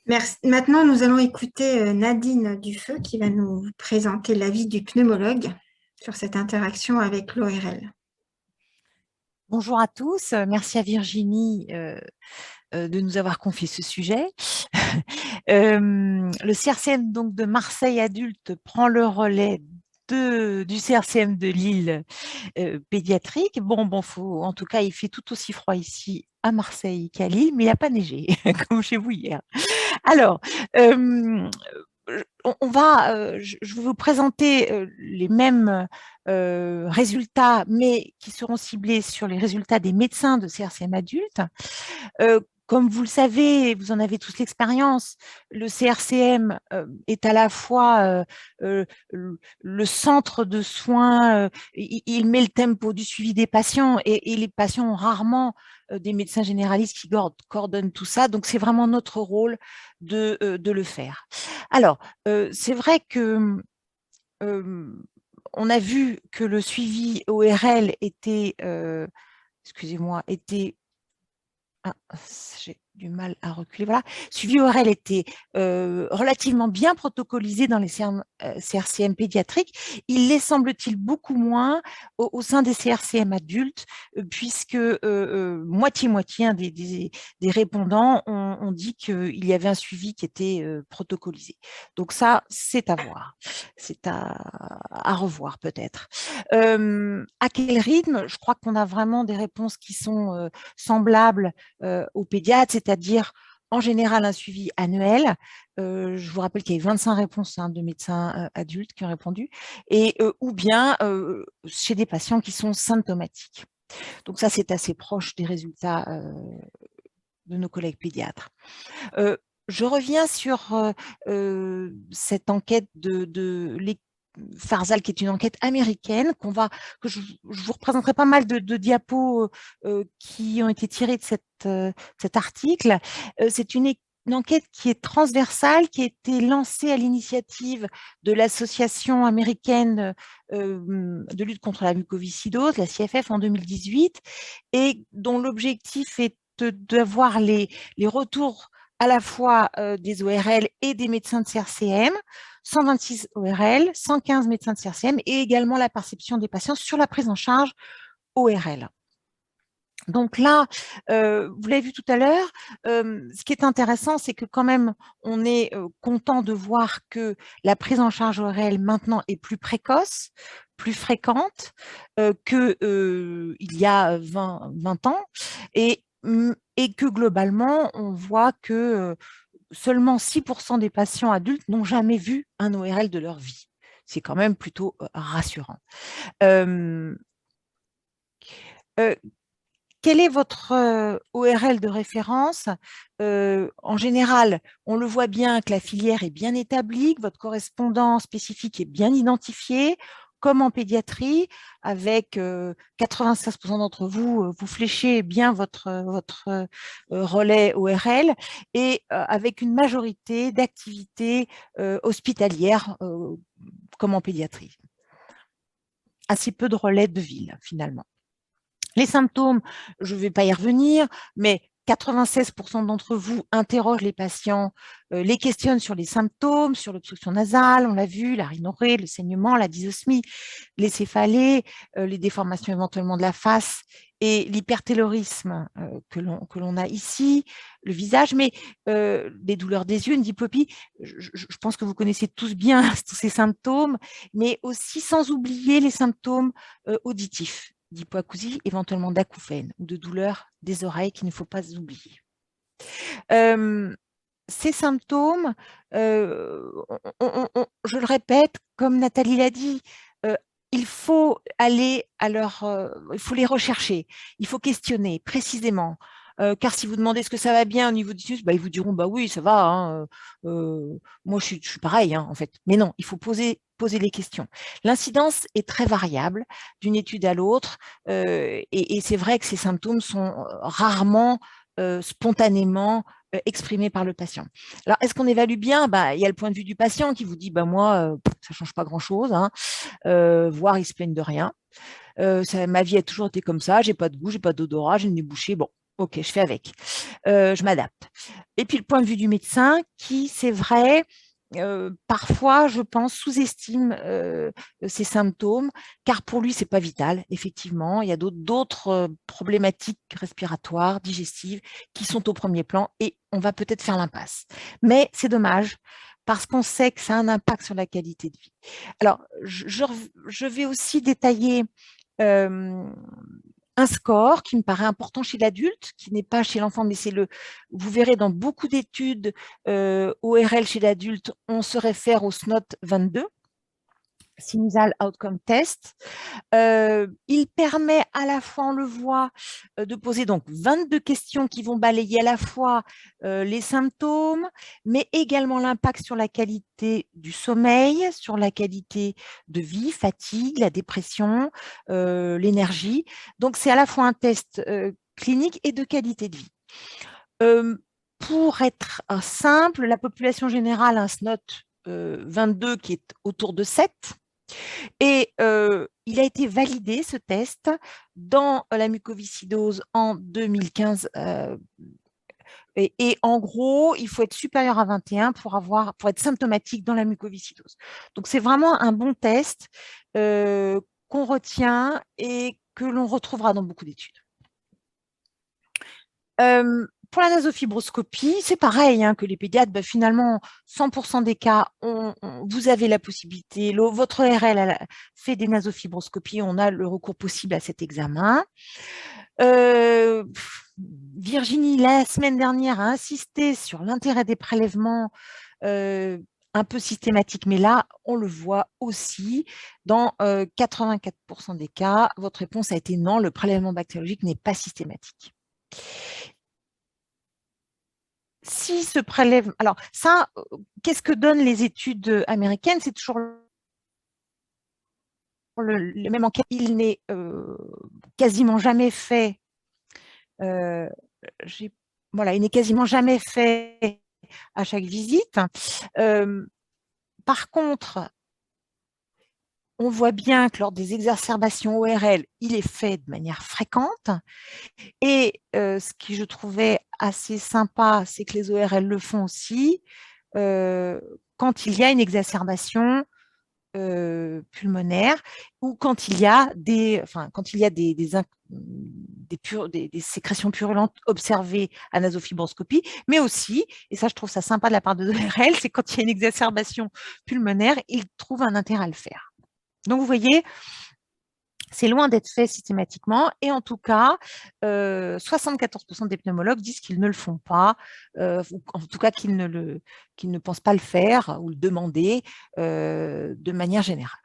Merci. Maintenant, nous allons écouter Nadine Dufeu qui va nous présenter l'avis du pneumologue sur cette interaction avec l'ORL. Bonjour à tous, merci à Virginie de nous avoir confié ce sujet. Le CRCM donc, de Marseille adulte prend le relais du CRCM de Lille pédiatrique. En tout cas, il fait tout aussi froid ici à Marseille qu'à Lille, mais il n'a pas neigé, comme chez vous hier. Alors, je vais vous présenter les mêmes résultats, mais qui seront ciblés sur les résultats des médecins de CRCM adultes. Comme vous le savez, vous en avez tous l'expérience, le CRCM est à la fois le centre de soins, il met le tempo du suivi des patients et les patients ont rarement des médecins généralistes qui coordonnent tout ça, donc c'est vraiment notre rôle de le faire. Alors, c'est vrai que on a vu que le suivi ORL était, excusez-moi, était j'ai du mal à reculer. Voilà. Suivi ORL était relativement bien protocolisé dans les CRCM pédiatriques. Il l'est, semble-t-il, beaucoup moins au sein des CRCM adultes, puisque moitié-moitié des répondants ont dit qu'il y avait un suivi qui était protocolisé. Donc ça, c'est à voir. C'est à revoir peut-être. À quel rythme? Je crois qu'on a vraiment des réponses qui sont semblables aux pédiatres, c'est-à-dire en général un suivi annuel. Je vous rappelle qu'il y a eu 25 réponses de médecins adultes qui ont répondu, et ou bien chez des patients qui sont symptomatiques. Donc ça, c'est assez proche des résultats de nos collègues pédiatres. Je reviens sur cette enquête de Farzal, qui est une enquête américaine que je vous représenterai pas mal de diapos qui ont été tirés de cet article. C'est une enquête qui est transversale, qui a été lancée à l'initiative de l'association américaine de lutte contre la mucoviscidose, la CFF, en 2018, et dont l'objectif est d'avoir les retours à la fois des ORL et des médecins de CRCM, 126 ORL, 115 médecins de CRCM, et également la perception des patients sur la prise en charge ORL. Donc là, vous l'avez vu tout à l'heure, ce qui est intéressant, c'est que quand même, on est content de voir que la prise en charge ORL maintenant est plus précoce, plus fréquente qu'il y a 20 ans, et que globalement, on voit que seulement 6% des patients adultes n'ont jamais vu un ORL de leur vie. C'est quand même plutôt rassurant. Euh, euh, Quel est votre ORL de référence? En général, on le voit bien que la filière est bien établie, que votre correspondant spécifique est bien identifié, comme en pédiatrie, avec 96% d'entre vous, vous fléchez bien votre relais ORL, et avec une majorité d'activités hospitalières, comme en pédiatrie. Assez peu de relais de ville, finalement. Les symptômes, je ne vais pas y revenir, mais 96% d'entre vous interrogent les patients, les questionnent sur les symptômes, sur l'obstruction nasale, on l'a vu, la rhinorrhée, le saignement, la dysosmie, les céphalées, les déformations éventuellement de la face et l'hypertellorisme que l'on a ici, le visage, mais les douleurs des yeux, une diplopie. Je pense que vous connaissez tous bien tous ces symptômes, mais aussi sans oublier les symptômes auditifs, d'hypoacousie, éventuellement d'acouphènes ou de douleurs des oreilles qu'il ne faut pas oublier. Ces symptômes, je le répète, comme Nathalie l'a dit, il faut aller il faut les rechercher, il faut questionner précisément. Car si vous demandez ce que ça va bien au niveau du sinus, ils vous diront bah oui, ça va. Hein, moi, je suis pareil, hein, en fait. Mais non, il faut poser les questions. L'incidence est très variable d'une étude à l'autre, et c'est vrai que ces symptômes sont rarement spontanément exprimés par le patient. Alors, est-ce qu'on évalue bien? Il y a le point de vue du patient qui vous dit moi, ça ne change pas grand-chose, hein, voire il se plaigne de rien. Ma vie a toujours été comme ça, j'ai pas de goût, j'ai pas d'odorat, j'ai le nez bouché. Bon, Ok, je fais avec. Je m'adapte. Et puis le point de vue du médecin qui, c'est vrai, parfois, je pense, sous-estime ces symptômes, car pour lui, c'est pas vital, effectivement. Il y a d'autres problématiques respiratoires, digestives, qui sont au premier plan et on va peut-être faire l'impasse. Mais c'est dommage, parce qu'on sait que ça a un impact sur la qualité de vie. Alors, je vais aussi détailler euh, un score qui me paraît important chez l'adulte, qui n'est pas chez l'enfant, mais vous verrez dans beaucoup d'études ORL chez l'adulte, on se réfère au SNOT 22, Sinusal Outcome Test. Il permet à la fois, on le voit, de poser donc 22 questions qui vont balayer à la fois les symptômes, mais également l'impact sur la qualité du sommeil, sur la qualité de vie, fatigue, la dépression, l'énergie. Donc, c'est à la fois un test clinique et de qualité de vie. Pour être simple, la population générale a un SNOT 22 qui est autour de 7. Et il a été validé, ce test, dans la mucoviscidose en 2015. Et en gros, il faut être supérieur à 21 pour être symptomatique dans la mucoviscidose. Donc, c'est vraiment un bon test qu'on retient et que l'on retrouvera dans beaucoup d'études. Pour la nasofibroscopie, c'est pareil hein, que les pédiatres. Finalement, 100% des cas, vous avez la possibilité. Votre ORL fait des nasofibroscopies. On a le recours possible à cet examen. Virginie, la semaine dernière, a insisté sur l'intérêt des prélèvements un peu systématiques. Mais là, on le voit aussi. Dans 84% des cas, votre réponse a été non, le prélèvement bactériologique n'est pas systématique. Si ce prélèvement… Alors, ça, qu'est-ce que donnent les études américaines? C'est toujours le même enquête. Il n'est quasiment jamais fait… voilà, il n'est quasiment jamais fait à chaque visite. Par contre, on voit bien que lors des exacerbations ORL, il est fait de manière fréquente. Et ce que je trouvais assez sympa, c'est que les ORL le font aussi quand il y a une exacerbation pulmonaire ou quand il y a des sécrétions purulentes observées à nasofibroscopie, mais aussi, et ça je trouve ça sympa de la part de l'ORL, c'est quand il y a une exacerbation pulmonaire, ils trouvent un intérêt à le faire. Donc vous voyez, c'est loin d'être fait systématiquement et en tout cas, 74% des pneumologues disent qu'ils ne le font pas, ou en tout cas qu'ils ne pensent pas le faire ou le demander de manière générale.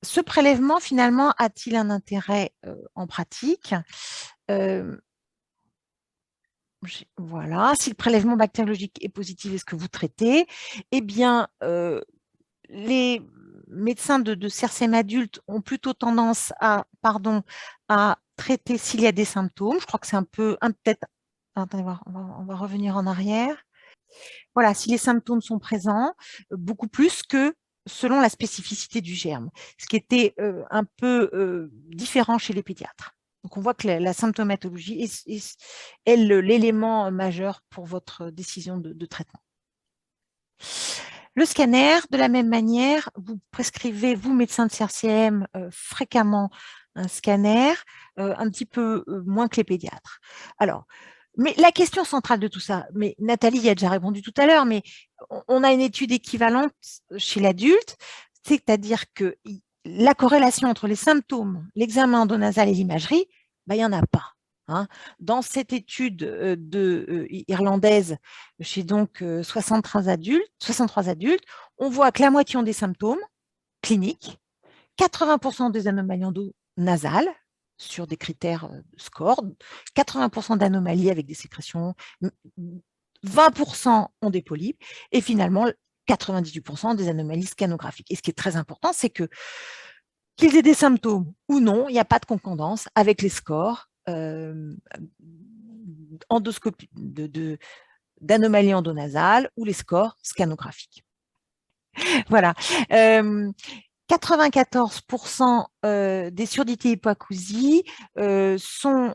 Ce prélèvement, finalement, a-t-il un intérêt en pratique? Voilà, si le prélèvement bactériologique est positif, est-ce que vous traitez? Eh bien, les médecins de CRCM adultes ont plutôt tendance à traiter s'il y a des symptômes. Je crois que c'est peut-être… Attendez voir, on va revenir en arrière. Voilà, si les symptômes sont présents, beaucoup plus que selon la spécificité du germe, ce qui était un peu différent chez les pédiatres. Donc, on voit que la symptomatologie est l'élément majeur pour votre décision de traitement. Le scanner, de la même manière, vous prescrivez, vous, médecin de CRCM, fréquemment un scanner, un petit peu moins que les pédiatres. Alors, mais la question centrale de tout ça, mais Nathalie y a déjà répondu tout à l'heure, mais on a une étude équivalente chez l'adulte, c'est-à-dire que la corrélation entre les symptômes, l'examen endonasal et l'imagerie, il n'y en a pas. Hein. Dans cette étude irlandaise, chez donc 63 adultes, on voit que la moitié ont des symptômes cliniques, 80% des anomalies endonasales sur des critères de score, 80% d'anomalies avec des sécrétions, 20% ont des polypes et finalement 98% des anomalies scanographiques. Et ce qui est très important, c'est que qu'ils aient des symptômes ou non, il n'y a pas de concordance avec les scores endoscopie d'anomalies endonasales ou les scores scanographiques. Voilà. 94% des surdité hypoacousie sont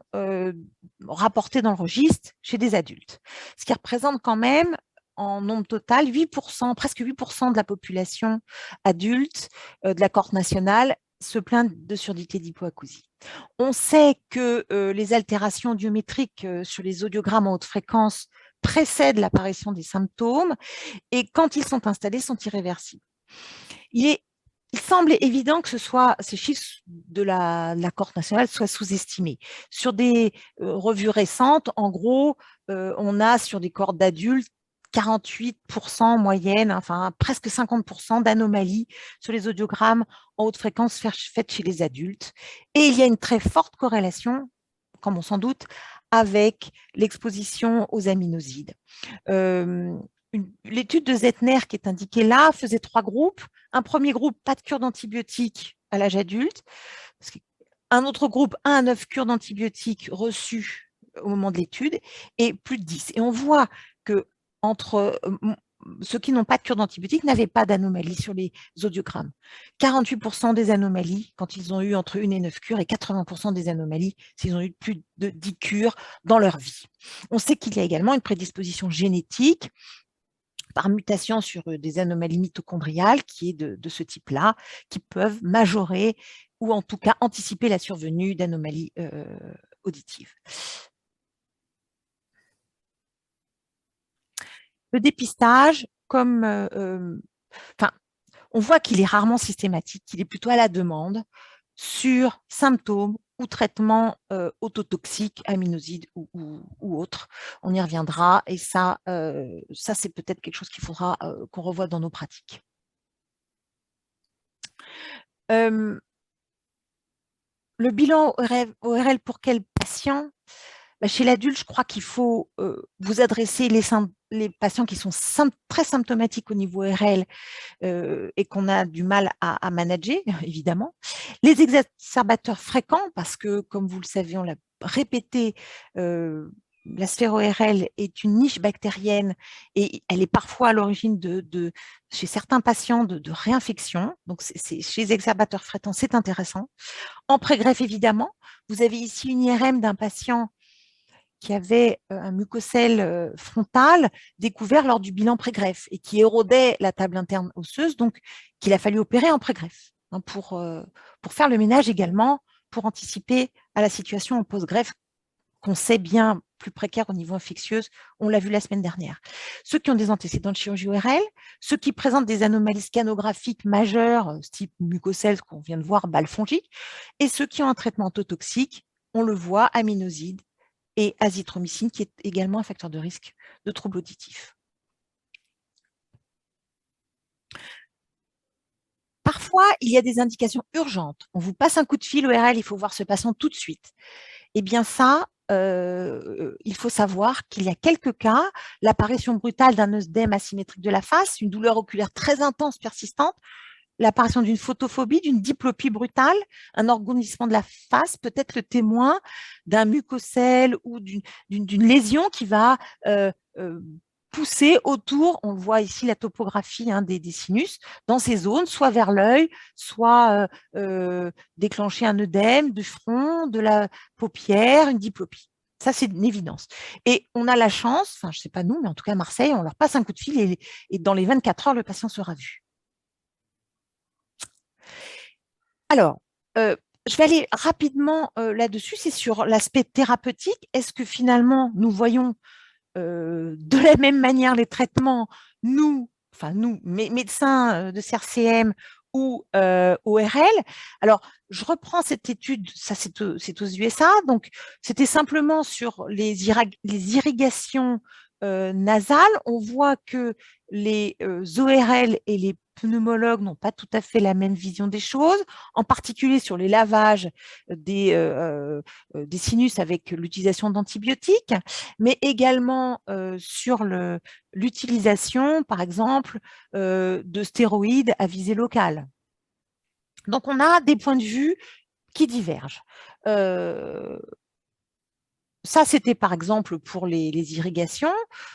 rapportés dans le registre chez des adultes, ce qui représente quand même en nombre total 8%, presque 8% de la population adulte de la cohorte nationale se plaint de surdité d'hypoacousie. On sait que les altérations audiométriques sur les audiogrammes en haute fréquence précèdent l'apparition des symptômes et quand ils sont installés, sont irréversibles. Il semble évident que ces chiffres de la cohorte nationale soient sous-estimés. Sur des revues récentes, en gros, on a sur des cohortes d'adultes 48% en moyenne, enfin presque 50% d'anomalies sur les audiogrammes en haute fréquence faites chez les adultes. Et il y a une très forte corrélation, comme on s'en doute, avec l'exposition aux aminosides. L'étude de Zettner qui est indiquée là faisait 3 groupes. Un premier groupe, pas de cure d'antibiotiques à l'âge adulte. Un autre groupe, 1 à 9 cures d'antibiotiques reçues au moment de l'étude et plus de 10. Et on voit que entre ceux qui n'ont pas de cure d'antibiotiques n'avaient pas d'anomalie sur les audiogrammes. 48% des anomalies quand ils ont eu entre 1 et 9 cures et 80% des anomalies s'ils ont eu plus de 10 cures dans leur vie. On sait qu'il y a également une prédisposition génétique par mutation sur des anomalies mitochondriales qui est de ce type-là, qui peuvent majorer ou en tout cas anticiper la survenue d'anomalies auditives. Le dépistage, on voit qu'il est rarement systématique, qu'il est plutôt à la demande sur symptômes ou traitements autotoxiques, aminosides ou autres. On y reviendra et ça c'est peut-être quelque chose qu'il faudra qu'on revoie dans nos pratiques. Le bilan ORL pour quel patient? Chez l'adulte, je crois qu'il faut vous adresser les patients qui sont très symptomatiques au niveau ORL et qu'on a du mal à manager, évidemment. Les exacerbateurs fréquents, parce que, comme vous le savez, on l'a répété, la sphère ORL est une niche bactérienne et elle est parfois à l'origine chez certains patients de réinfection. Donc, chez les exacerbateurs fréquents, c'est intéressant. En prégreffe, évidemment, vous avez ici une IRM d'un patient qui avait un mucocèle frontal découvert lors du bilan prégreffe et qui érodait la table interne osseuse, donc qu'il a fallu opérer en prégreffe pour faire le ménage également, pour anticiper à la situation en post-greffe qu'on sait bien plus précaire au niveau infectieux, on l'a vu la semaine dernière. Ceux qui ont des antécédents de chirurgie ORL, ceux qui présentent des anomalies scanographiques majeures, type mucocèle qu'on vient de voir, balle fongique, et ceux qui ont un traitement autotoxique, on le voit, aminoside, et azithromycine, qui est également un facteur de risque de troubles auditifs. Parfois, il y a des indications urgentes. On vous passe un coup de fil ORL, il faut voir ce patient tout de suite. Eh bien ça, il faut savoir qu'il y a quelques cas, l'apparition brutale d'un œdème asymétrique de la face, une douleur oculaire très intense, persistante, l'apparition d'une photophobie, d'une diplopie brutale, un engourdissement de la face, peut-être le témoin d'un mucocèle ou d'une lésion qui va pousser autour, on voit ici la topographie des sinus, dans ces zones, soit vers l'œil, soit déclencher un œdème du front, de la paupière, une diplopie. Ça, c'est une évidence. Et on a la chance, enfin, je ne sais pas nous, mais en tout cas à Marseille, on leur passe un coup de fil et dans les 24 heures, le patient sera vu. Alors, je vais aller rapidement là-dessus, c'est sur l'aspect thérapeutique. Est-ce que finalement, nous voyons de la même manière les traitements, nous, médecins de CRCM ou ORL? Alors, je reprends cette étude, ça c'est aux USA, donc c'était simplement sur les irrigations nasales. On voit que les ORL et les pneumologues n'ont pas tout à fait la même vision des choses, en particulier sur les lavages des sinus avec l'utilisation d'antibiotiques, mais également sur l'utilisation, par exemple, de stéroïdes à visée locale. Donc, on a des points de vue qui divergent. ça, c'était par exemple pour les irrigations.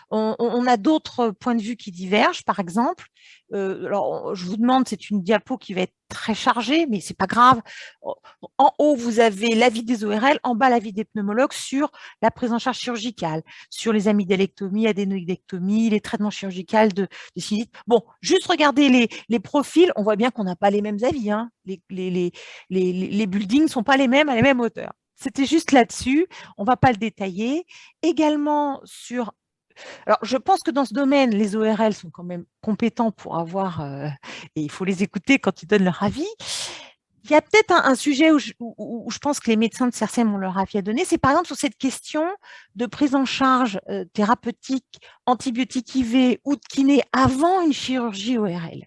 On a d'autres points de vue qui divergent, par exemple. Alors, je vous demande, c'est une diapo qui va être très chargée, mais c'est pas grave. En haut, vous avez l'avis des ORL, en bas, l'avis des pneumologues sur la prise en charge chirurgicale, sur les amygdalectomies, adénoïdectomies, les traitements chirurgicaux de sinusite. Bon, juste regardez les profils, on voit bien qu'on n'a pas les mêmes avis, hein. Les buildings ne sont pas les mêmes à la même hauteur. C'était juste là-dessus, on ne va pas le détailler. Également sur… Alors, je pense que dans ce domaine, les ORL sont quand même compétents pour avoir… et il faut les écouter quand ils donnent leur avis. Il y a peut-être un sujet où je pense que les médecins de CERSEM ont leur avis à donner, c'est par exemple sur cette question de prise en charge thérapeutique, antibiotique IV ou de kiné avant une chirurgie ORL.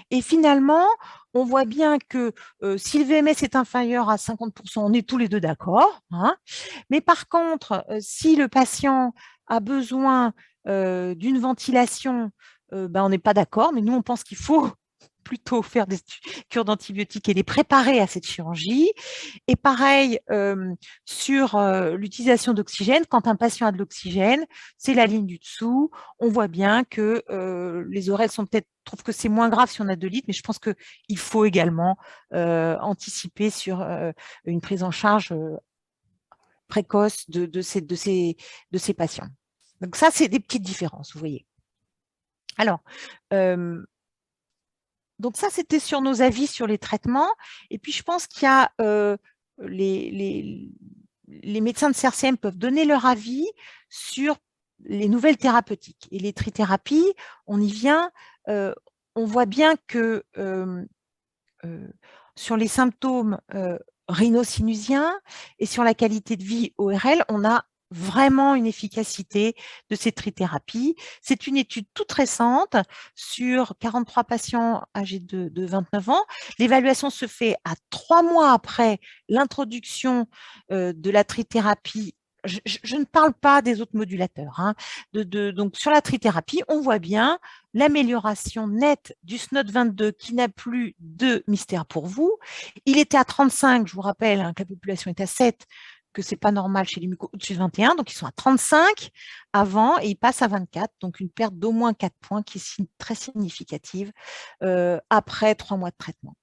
Et finalement, on voit bien que si le VMS est inférieur à 50%, on est tous les deux d'accord, hein. Mais par contre, si le patient a besoin d'une ventilation, on n'est pas d'accord, mais nous, on pense qu'il faut plutôt faire des cures d'antibiotiques et les préparer à cette chirurgie. Et pareil, sur l'utilisation d'oxygène, quand un patient a de l'oxygène, c'est la ligne du dessous. On voit bien que les oreilles sont peut-être trouvent que c'est moins grave si on a 2 litres, mais je pense qu'il faut également anticiper sur une prise en charge précoce de ces patients. Donc ça, c'est des petites différences, vous voyez. Alors, donc ça, c'était sur nos avis sur les traitements. Et puis, je pense qu'il y a les médecins de CERSEM peuvent donner leur avis sur les nouvelles thérapeutiques. Et les trithérapies, on y vient, on voit bien que sur les symptômes rhinosinusiens et sur la qualité de vie ORL, on a vraiment une efficacité de ces trithérapies. C'est une étude toute récente sur 43 patients âgés de 29 ans. L'évaluation se fait à 3 mois après l'introduction de la trithérapie. Je ne parle pas des autres modulateurs, hein. Donc, sur la trithérapie, on voit bien l'amélioration nette du SNOT-22 qui n'a plus de mystère pour vous. Il était à 35, je vous rappelle, hein, que la population est à 7, que ce n'est pas normal chez les mucos au-dessus de 21, donc ils sont à 35 avant et ils passent à 24, donc une perte d'au moins 4 points qui est très significative après 3 mois de traitement.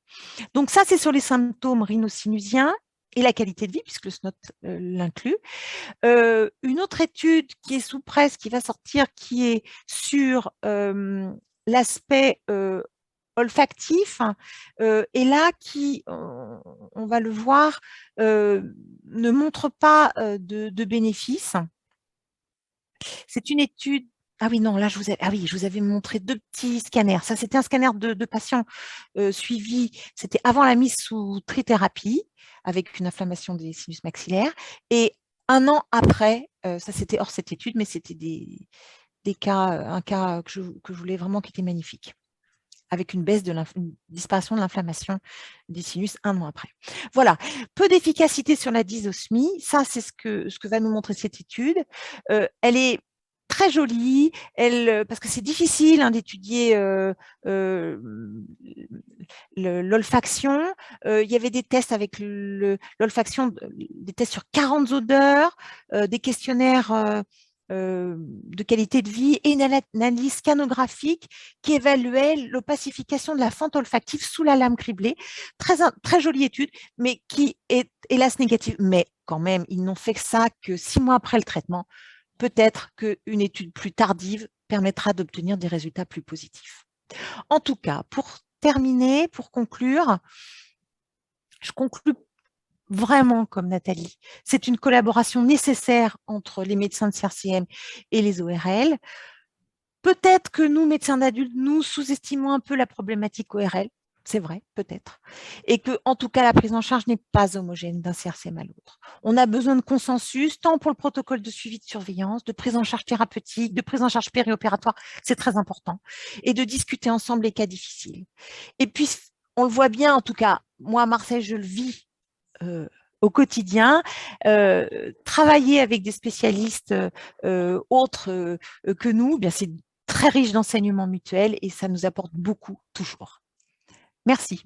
Donc ça, c'est sur les symptômes rhinosinusiens et la qualité de vie, puisque le SNOT l'inclut. Une autre étude qui est sous presse, qui va sortir, qui est sur l'aspect olfactif, et là, qui, on va le voir, ne montre pas de bénéfices. C'est une étude… Ah oui, non, là, je vous avais montré 2 petits scanners. Ça, c'était un scanner de patients suivis. C'était avant la mise sous trithérapie, avec une inflammation des sinus maxillaires. Et 1 an après, ça, c'était hors cette étude, mais c'était un cas que je voulais vraiment qui était magnifique, avec une disparition de l'inflammation des sinus 1 an après. Voilà, peu d'efficacité sur la dysosmie. Ça, c'est ce que va nous montrer cette étude. Elle est très jolie, parce que c'est difficile hein, d'étudier l'olfaction. Il y avait des tests avec l'olfaction, des tests sur 40 odeurs, des questionnaires de qualité de vie et une analyse scanographique qui évaluait l'opacification de la fente olfactive sous la lame criblée. Très jolie étude, mais qui est hélas négative. Mais quand même, ils n'ont fait que ça que 6 mois après le traitement. Peut-être qu'une étude plus tardive permettra d'obtenir des résultats plus positifs. En tout cas, pour terminer, pour conclure, je conclue vraiment comme Nathalie. C'est une collaboration nécessaire entre les médecins de CERSEM et les ORL. Peut-être que nous, médecins d'adultes, nous sous-estimons un peu la problématique ORL. C'est vrai, peut-être. Et que, en tout cas, la prise en charge n'est pas homogène d'un CERSEM à l'autre. On a besoin de consensus, tant pour le protocole de suivi de surveillance, de prise en charge thérapeutique, de prise en charge périopératoire, c'est très important, et de discuter ensemble les cas difficiles. Et puis, on le voit bien, en tout cas, moi, à Marseille, je le vis au quotidien, travailler avec des spécialistes autres que nous, bien c'est très riche d'enseignements mutuels et ça nous apporte beaucoup toujours. Merci.